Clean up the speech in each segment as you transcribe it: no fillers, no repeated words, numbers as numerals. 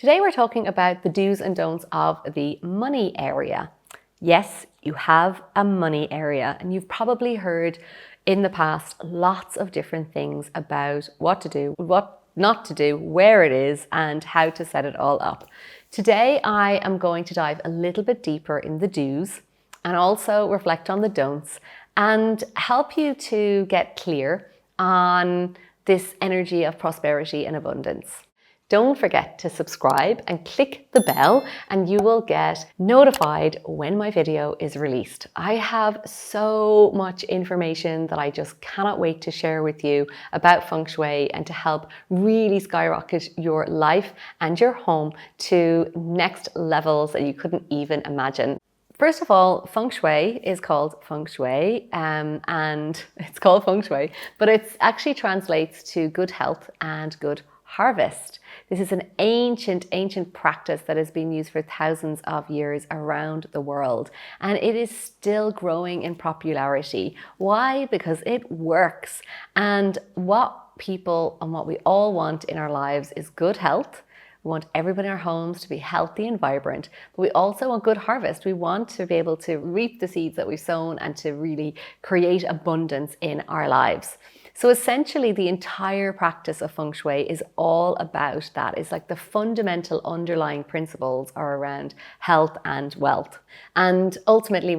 Today we're talking about the do's and don'ts of the money area. Yes, you have a money area, and you've probably heard in the past lots of different things about what to do, what not to do, where it is, and how to set it all up. Today I am going to dive a little bit deeper in the do's and also reflect on the don'ts and help you to get clear on this energy of prosperity and abundance. Don't forget to subscribe and click the bell and you will get notified when my video is released. I have so much information that I just cannot wait to share with you about Feng Shui and to help really skyrocket your life and your home to next levels that you couldn't even imagine. First of all, Feng Shui is called Feng Shui, and it's called Feng Shui, but it actually translates to good health and good harvest. This is an ancient practice that has been used for thousands of years around the world, and it is still growing in popularity. Why? Because it works, and what people and what we all want in our lives is good health. We want everybody in our homes to be healthy and vibrant, but we also want good harvest. We want to be able to reap the seeds that we've sown and to really create abundance in our lives. So essentially, the entire practice of Feng Shui is all about that. It's like the fundamental underlying principles are around health and wealth. And ultimately,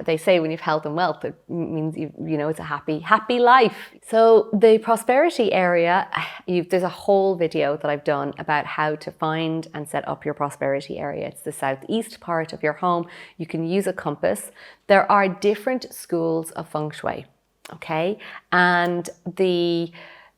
they say when you've health and wealth, it means you know it's a happy life. So the prosperity area, there's a whole video that I've done about how to find and set up your prosperity area. It's the southeast part of your home. You can use a compass. There are different schools of Feng Shui. Okay, and the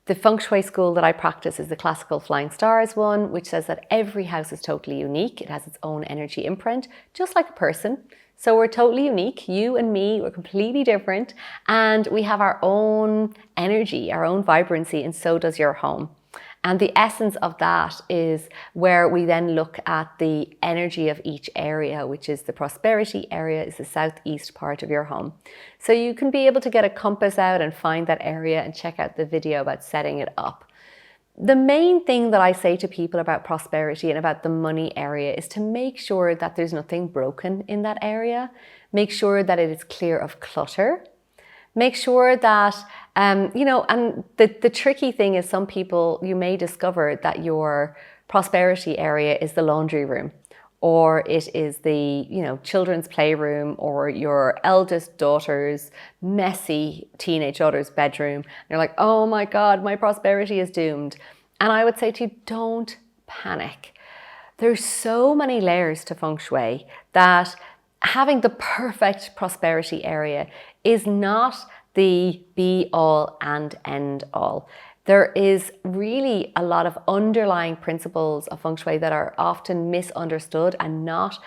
Feng Shui school that I practice is the classical flying stars one, which says that every house is totally unique. It has its own energy imprint, just like a person. So we're totally unique. You and me, we're completely different, and we have our own energy, our own vibrancy, and so does your home. And the essence of that is where we then look at the energy of each area, which is the prosperity area, is the southeast part of your home. So you can be able to get a compass out and find that area and check out the video about setting it up. The main thing that I say to people about prosperity and about the money area is to make sure that there's nothing broken in that area. Make sure that it is clear of clutter. Make sure that, and the tricky thing is some people, you may discover that your prosperity area is the laundry room, or it is the, children's playroom, or your eldest daughter's messy teenage daughter's bedroom. And you're like, oh my God, my prosperity is doomed. And I would say to you, don't panic. There's so many layers to Feng Shui that having the perfect prosperity area is not the be all and end all. There is really a lot of underlying principles of Feng Shui that are often misunderstood and not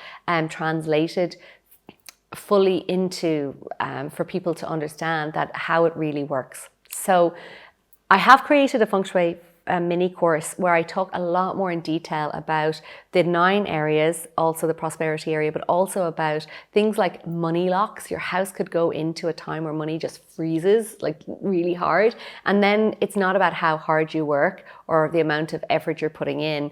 translated fully into for people to understand that how it really works. So I have created a Feng Shui mini course where I talk a lot more in detail about the 9 areas, also the prosperity area, but also about things like money locks. Your house could go into a time where money just freezes like really hard. And then it's not about how hard you work or the amount of effort you're putting in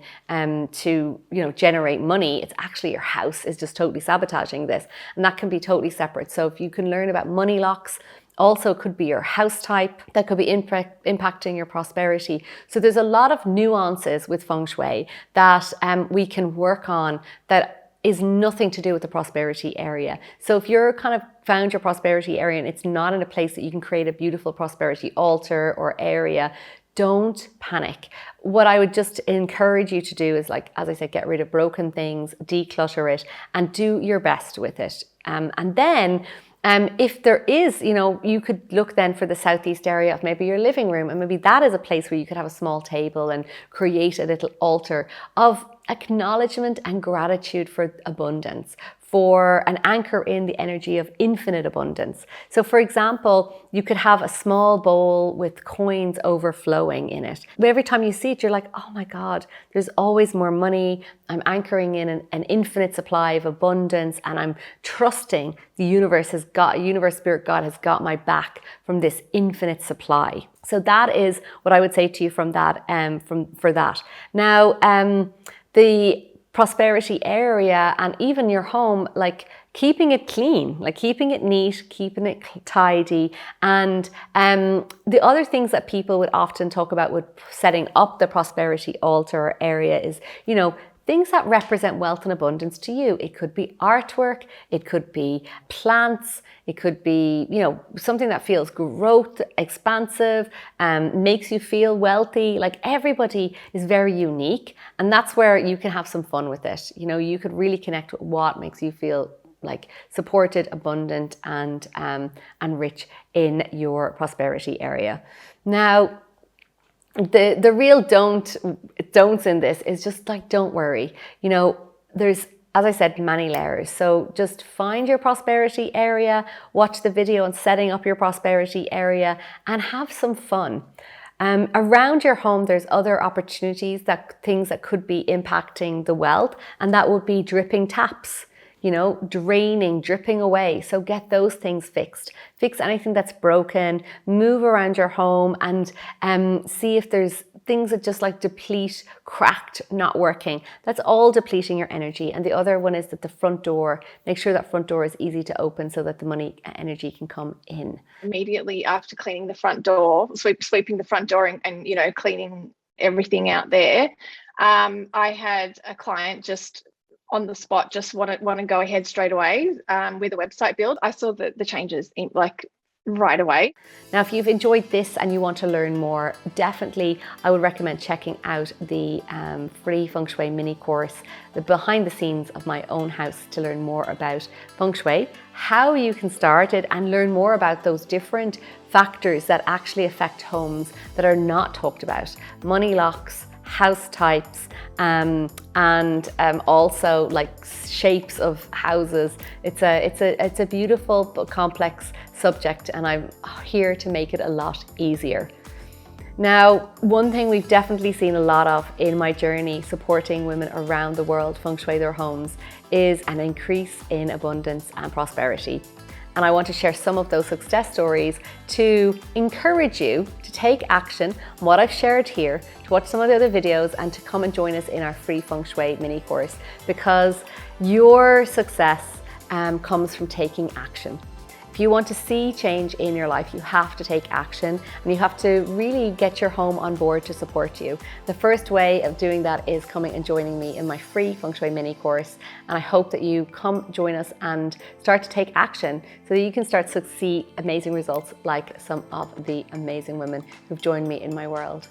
to generate money. It's actually your house is just totally sabotaging this. And that can be totally separate. So if you can learn about money locks, also could be your house type that could be impacting your prosperity. So there's a lot of nuances with Feng Shui that we can work on that is nothing to do with the prosperity area. So if you're kind of found your prosperity area and it's not in a place that you can create a beautiful prosperity altar or area, don't panic. What I would just encourage you to do is, like, as I said, get rid of broken things, declutter it, and do your best with it. And then if there is, you could look then for the southeast area of maybe your living room, and maybe that is a place where you could have a small table and create a little altar of acknowledgement and gratitude for abundance, for an anchor in the energy of infinite abundance. So for example, you could have a small bowl with coins overflowing in it. But every time you see it, you're like, oh my God, there's always more money. I'm anchoring in an infinite supply of abundance, and I'm trusting the universe spirit God has got my back from this infinite supply. So that is what I would say to you from that, for that. Now, the prosperity area and even your home, like keeping it clean, like keeping it neat, keeping it tidy. And the other things that people would often talk about with setting up the prosperity altar area is, you know, things that represent wealth and abundance to you. It could be artwork, it could be plants, it could be, you know, something that feels growth, expansive, makes you feel wealthy. Like everybody is very unique, and that's where you can have some fun with it. You know, you could really connect with what makes you feel like supported, abundant, and rich in your prosperity area. Now, the real don'ts in this is just like, don't worry. You know, there's, as I said, many layers. So just find your prosperity area, watch the video on setting up your prosperity area, and have some fun. Around your home, there's other opportunities, things that could be impacting the wealth, and that would be dripping taps, you know, draining, dripping away. So get those things fixed. Fix anything that's broken, move around your home, and see if there's things that just like deplete, cracked, not working. That's all depleting your energy. And the other one is that the front door, make sure that front door is easy to open so that the money energy can come in. Immediately after cleaning the front door, sweeping the front door and you know, cleaning everything out there, I had a client just on the spot just want to go ahead straight away with a website build. I saw the changes in, like, right away. Now, if you've enjoyed this and you want to learn more, definitely I would recommend checking out the free Feng Shui mini course, the behind the scenes of my own house, to learn more about Feng Shui, how you can start it, and learn more about those different factors that actually affect homes that are not talked about. Money locks, house types, and also like shapes of houses. It's a beautiful but complex subject, and I'm here to make it a lot easier. Now, one thing we've definitely seen a lot of in my journey supporting women around the world feng shui their homes is an increase in abundance and prosperity. And I want to share some of those success stories to encourage you to take action on what I've shared here, to watch some of the other videos, and to come and join us in our free Feng Shui mini course, because your success comes from taking action. If you want to see change in your life, you have to take action, and you have to really get your home on board to support you. The first way of doing that is coming and joining me in my free Feng Shui mini course. And I hope that you come join us and start to take action so that you can start to see amazing results like some of the amazing women who've joined me in my world.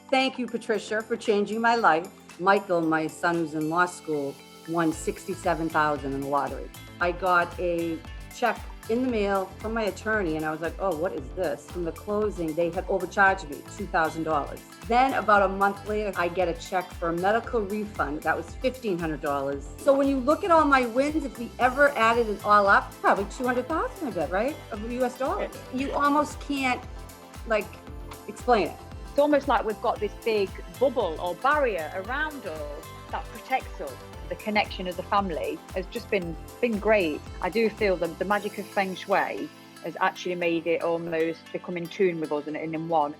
Thank you, Patricia, for changing my life. Michael, my son who's in law school, won $67,000 in the lottery. I got a check in the mail from my attorney, and I was like, oh, what is this? From the closing, they had overcharged me $2,000. Then about a month later, I get a check for a medical refund. That was $1,500. So when you look at all my wins, if we ever added it all up, probably 200,000 of it, right? Of US dollars. You almost can't like explain it. It's almost like we've got this big bubble or barrier around us that protects us. The connection as a family has just been great. I do feel that the magic of Feng Shui has actually made it almost become in tune with us and in one.